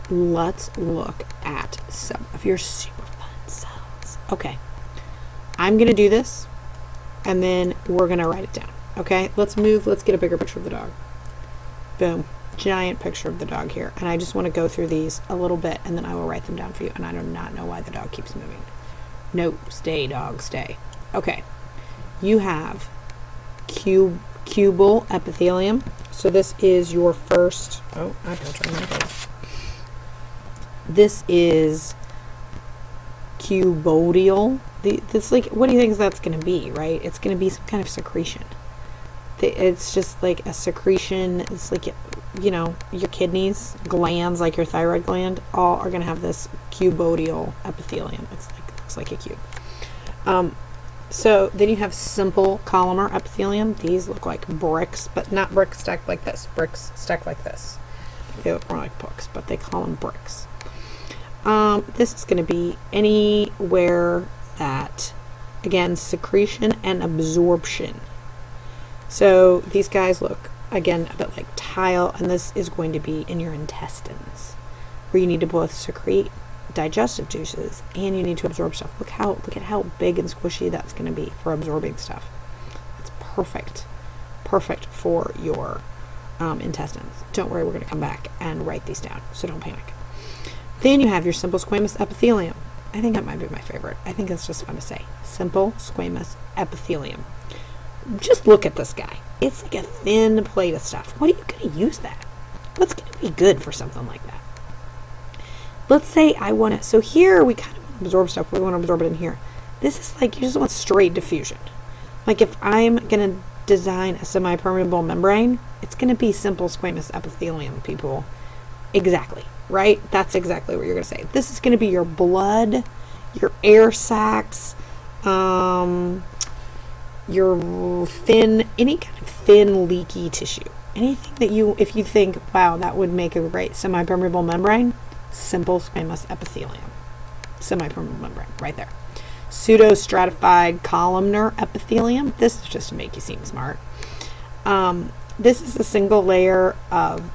let's look at some of your super fun cells. Okay, I'm going to do this, and then we're going to write it down. Okay, let's get a bigger picture of the dog. Boom, giant picture of the dog here. And I just want to go through these a little bit, and then I will write them down for you. And I do not know why the dog keeps moving. No, stay, dog, stay. Okay, you have cubal epithelium. So this is your first, oh, I have to turn my head. This is cuboidal. This, like, what do you think that's going to be, right? It's going to be some kind of secretion. It's just like a secretion. It's like, you know, your kidneys, glands, like your thyroid gland, all are going to have this cuboidal epithelium. It's like, looks like a cube. So then you have simple columnar epithelium. These look like bricks, but not bricks stacked like this. Bricks stacked like this. They look more like books, but they call them bricks. This is going to be anywhere that, again, secretion and absorption. So these guys look, again, a bit like tile, and this is going to be in your intestines, where you need to both secrete digestive juices and you need to absorb stuff. Look at how big and squishy that's going to be for absorbing stuff. It's perfect for your intestines. Don't worry, we're going to come back and write these down, so don't panic. Then you have your simple squamous epithelium. I think that might be my favorite. I think it's just fun to say. Simple squamous epithelium. Just look at this guy. It's like a thin plate of stuff. What are you going to use that? What's going to be good for something like that? Let's say I want to, so here we kind of want to absorb stuff. We want to absorb it in here. This is like, you just want straight diffusion. Like if I'm going to design a semi-permeable membrane, it's going to be simple squamous epithelium, people. Exactly, right? That's exactly what you're going to say. This is going to be your blood, your air sacs, your thin, any kind of thin leaky tissue. Anything that if you think, wow, that would make a great semi-permeable membrane, simple squamous epithelium. Semi-permeable membrane, right there. Pseudostratified columnar epithelium. This is just to make you seem smart. This is a single layer of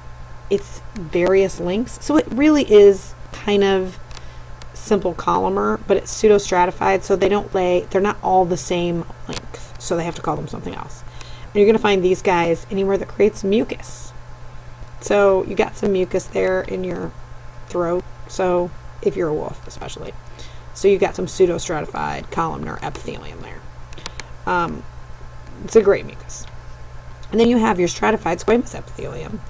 its various lengths. So it really is kind of simple columnar, but it's pseudostratified, so they're not all the same length. So they have to call them something else. And you're going to find these guys anywhere that creates mucus. So you got some mucus there in your throat. So if you're a wolf, especially. So you got some pseudostratified columnar epithelium there. It's a great mucus. And then you have your stratified squamous epithelium.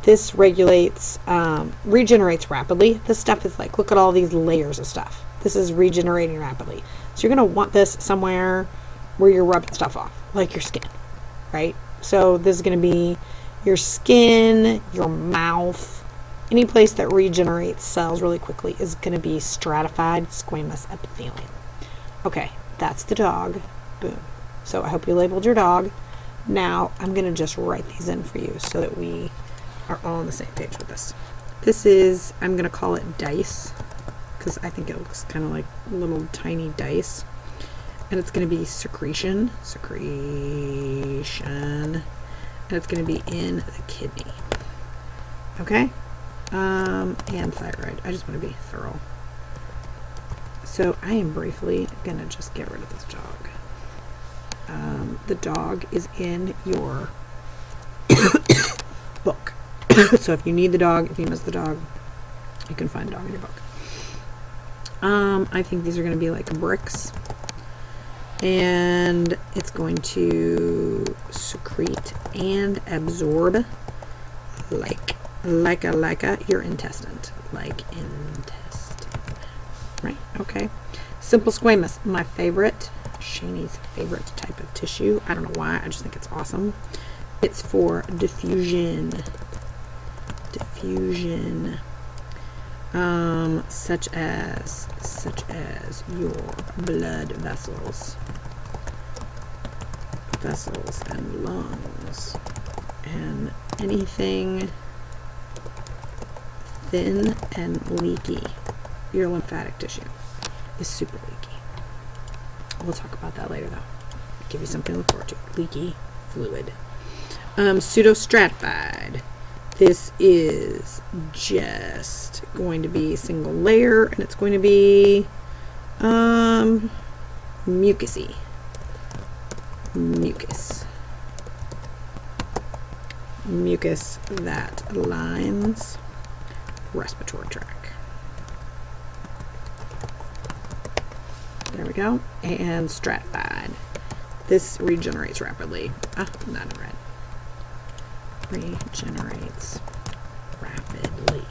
This regenerates rapidly. This stuff is like, look at all these layers of stuff. This is regenerating rapidly. So you're going to want this somewhere where you're rubbing stuff off, like your skin, right? So this is going to be your skin, your mouth, any place that regenerates cells really quickly is going to be stratified squamous epithelium. Okay, that's the dog. Boom. So I hope you labeled your dog. Now I'm going to just write these in for you so that we are all on the same page with this. This is, I'm going to call it dice, because I think it looks kind of like little tiny dice. And it's going to be secretion, and it's going to be in the kidney. Okay? And thyroid. I just want to be thorough. So I am briefly going to just get rid of this dog. The dog is in your book. So if you need the dog, if you miss the dog, you can find the dog in your book. I think these are going to be like bricks. And it's going to secrete and absorb like your intestine. Like intestine. Right? Okay. Simple squamous. My favorite. Shanie's favorite type of tissue. I don't know why. I just think it's awesome. It's for diffusion. Such as your blood vessels and lungs, and anything thin and leaky. Your lymphatic tissue is super leaky. We'll talk about that later, though. Give you something to look forward to. Leaky fluid. Pseudostratified This is just going to be single layer, and it's going to be mucusy. Mucus that lines respiratory tract. There we go. And stratified. This regenerates rapidly. Not in red. Regenerates rapidly,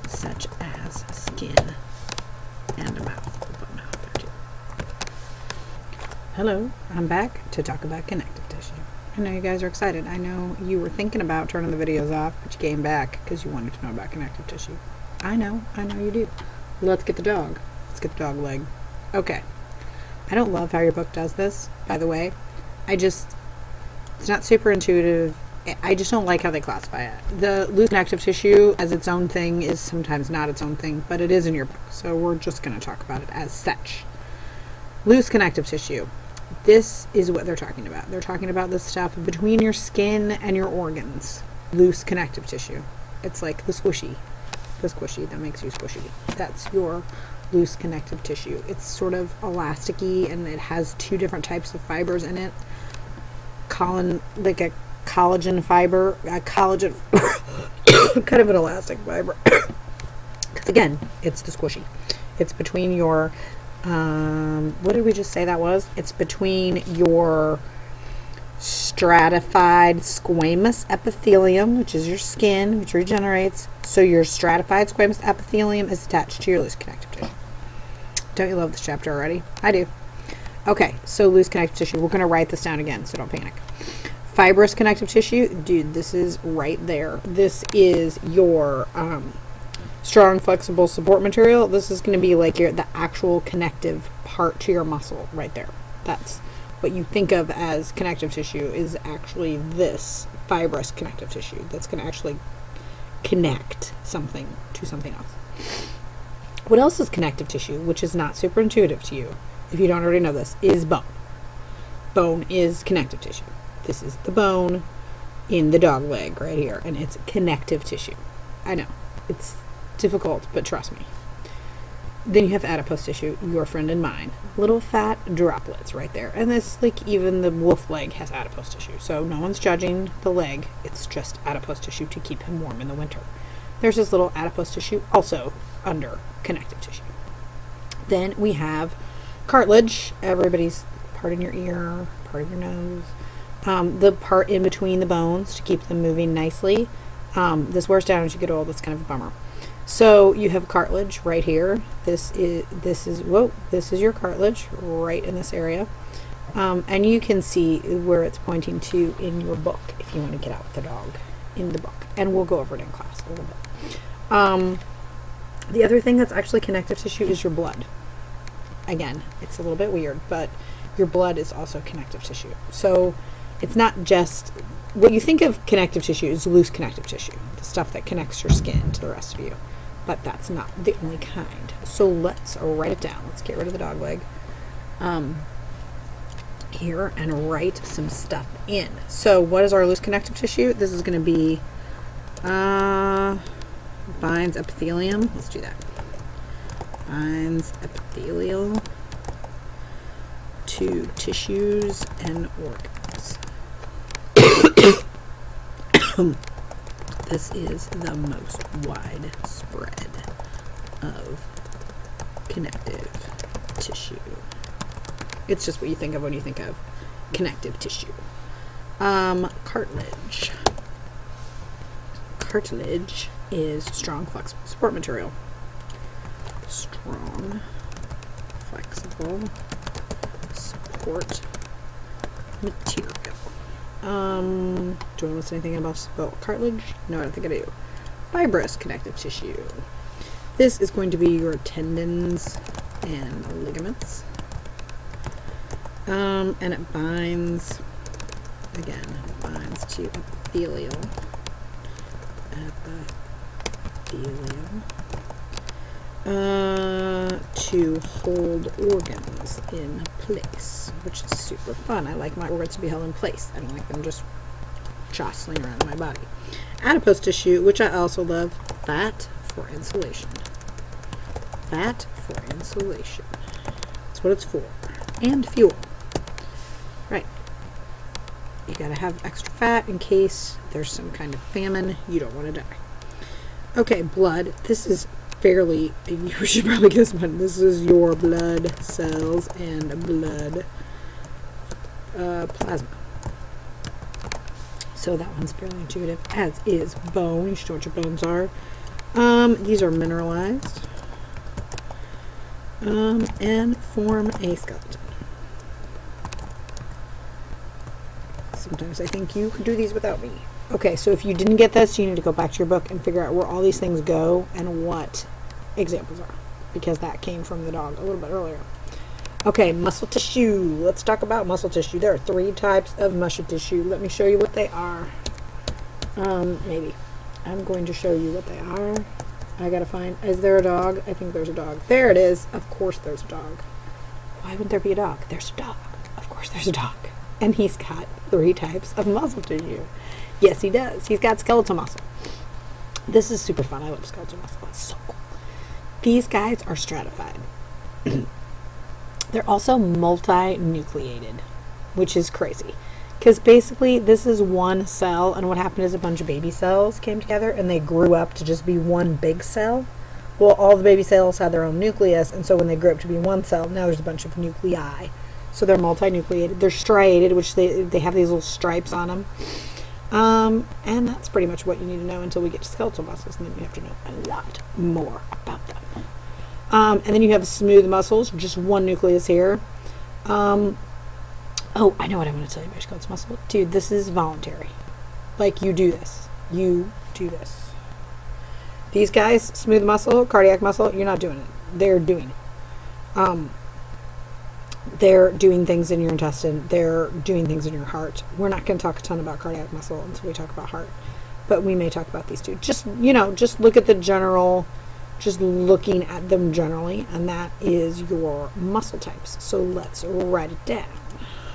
such as skin and a mouth. We'll put mouth there too. Hello, I'm back to talk about connective tissue. I know you guys are excited. I know you were thinking about turning the videos off, but you came back because you wanted to know about connective tissue. I know you do. Let's get the dog. Let's get the dog leg. Okay. I don't love how your book does this, by the way. It's not super intuitive. I just don't like how they classify it. The loose connective tissue as its own thing is sometimes not its own thing, but it is in your book, so we're just going to talk about it as such. Loose connective tissue. This is what they're talking about. They're talking about the stuff between your skin and your organs. Loose connective tissue. It's like the squishy that makes you squishy. That's your loose connective tissue. It's sort of elasticy, and it has two different types of fibers in it. Like a collagen fiber, kind of an elastic fiber. Because again, it's the squishy. It's between your, what did we just say that was? It's between your stratified squamous epithelium, which is your skin, which regenerates. So your stratified squamous epithelium is attached to your loose connective tissue. Don't you love this chapter already? I do. Okay, so loose connective tissue. We're going to write this down again, so don't panic. Fibrous connective tissue, dude, this is right there. This is your strong, flexible support material. This is going to be like the actual connective part to your muscle right there. That's what you think of as connective tissue is actually this fibrous connective tissue that's going to actually connect something to something else. What else is connective tissue, which is not super intuitive to you, if you don't already know this, is bone. Bone is connective tissue. This is the bone in the dog leg right here, and it's connective tissue. I know, it's difficult, but trust me. Then you have adipose tissue, your friend and mine. Little fat droplets right there. And this, like, even the wolf leg has adipose tissue. So no one's judging the leg. It's just adipose tissue to keep him warm in the winter. There's this little adipose tissue also under connective tissue. Then we have cartilage. Everybody's part in your ear, part of your nose. The part in between the bones to keep them moving nicely. This wears down as you get old. That's kind of a bummer. So you have cartilage right here. This is your cartilage right in this area. And you can see where it's pointing to in your book if you want to get out with the dog in the book. And we'll go over it in class a little bit. The other thing that's actually connective tissue is your blood. Again, it's a little bit weird, but your blood is also connective tissue. So it's not just what you think of connective tissue is loose connective tissue, the stuff that connects your skin to the rest of you. But that's not the only kind. So let's write it down. Let's get rid of the dog leg here and write some stuff in. So what is our loose connective tissue? This is going to be binds epithelium. Let's do that. Binds epithelial to tissues and organs. This is the most widespread of connective tissue. It's just what you think of when you think of connective tissue. Cartilage. Cartilage is strong, flexible support material. Strong, flexible support material. Do I want to say anything about cartilage? No, I don't think I do. Fibrous connective tissue. This is going to be your tendons and ligaments. And it binds, again, it binds to epithelial. To hold organs in place, which is super fun. I like my organs to be held in place. I don't like them just jostling around my body. Adipose tissue, which I also love, fat for insulation. Fat for insulation. That's what it's for. And fuel. Right. You gotta have extra fat in case there's some kind of famine. You don't want to die. Okay, blood. This is fairly, you should probably get this one. This is your blood cells and blood plasma. So that one's fairly intuitive, as is bone. You should know what your bones are. These are mineralized and form a skeleton. Sometimes I think you could do these without me. Okay, so if you didn't get this, you need to go back to your book and figure out where all these things go and what examples are, because that came from the dog a little bit earlier. Okay, muscle tissue. Let's talk about muscle tissue. There are 3 types of muscle tissue. Let me show you what they are. Maybe. I'm going to show you what they are. I gotta find, is there a dog? I think there's a dog. There it is. Of course there's a dog. Why wouldn't there be a dog? There's a dog. Of course there's a dog. And he's got 3 types of muscle tissue. Yes, he does. He's got skeletal muscle. This is super fun. I love skeletal muscle. It's so cool. These guys are stratified. They're also multinucleated, which is crazy. Because basically, this is one cell, and what happened is a bunch of baby cells came together, and they grew up to just be one big cell. Well, all the baby cells had their own nucleus, and so when they grew up to be one cell, now there's a bunch of nuclei. So they're multinucleated. They're striated, which they have these little stripes on them. And that's pretty much what you need to know until we get to skeletal muscles, and then you have to know a lot more about them. And then you have smooth muscles, just one nucleus here. Oh, I know what I want to tell you about skeletal muscle. Dude, this is voluntary. Like, you do this. You do this. These guys, smooth muscle, cardiac muscle, you're not doing it. They're doing it. They're doing things in your intestine. They're doing things in your heart. We're not going to talk a ton about cardiac muscle until we talk about heart. But we may talk about these two. Just, just look at the general, just looking at them generally, and that is your muscle types. So let's write it down,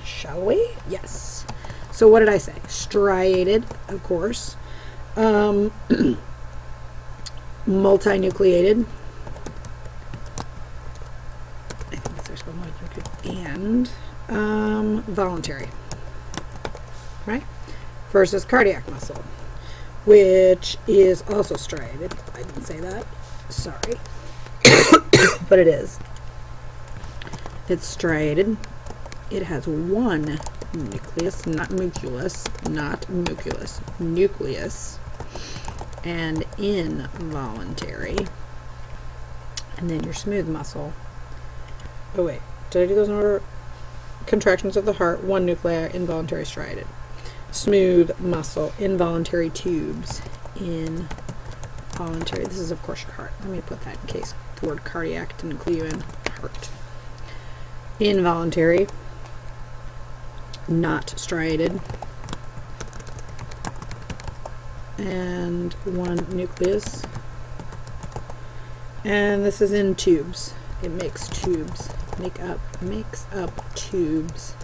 shall we? Yes. So what did I say? Striated, of course. Multinucleated. I think there's one multinucleated. And voluntary. Right? Versus cardiac muscle, which is also striated. I didn't say that. Sorry. But it is. It's striated. It has one nucleus, not muculus, nucleus, and involuntary. And then your smooth muscle. Oh wait, did I do those in order? Contractions of the heart, one nuclei, involuntary, striated. Smooth muscle, involuntary tubes, involuntary. This is of course your heart. Let me put that in case the word cardiac didn't clue you in. Heart. Involuntary, not striated, and one nucleus. And this is in tubes. It makes tubes. Makes up tubes.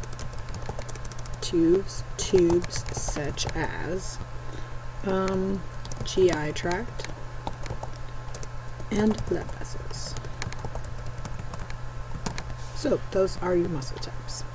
Tubes such as GI tract and blood vessels. So those are your muscle types.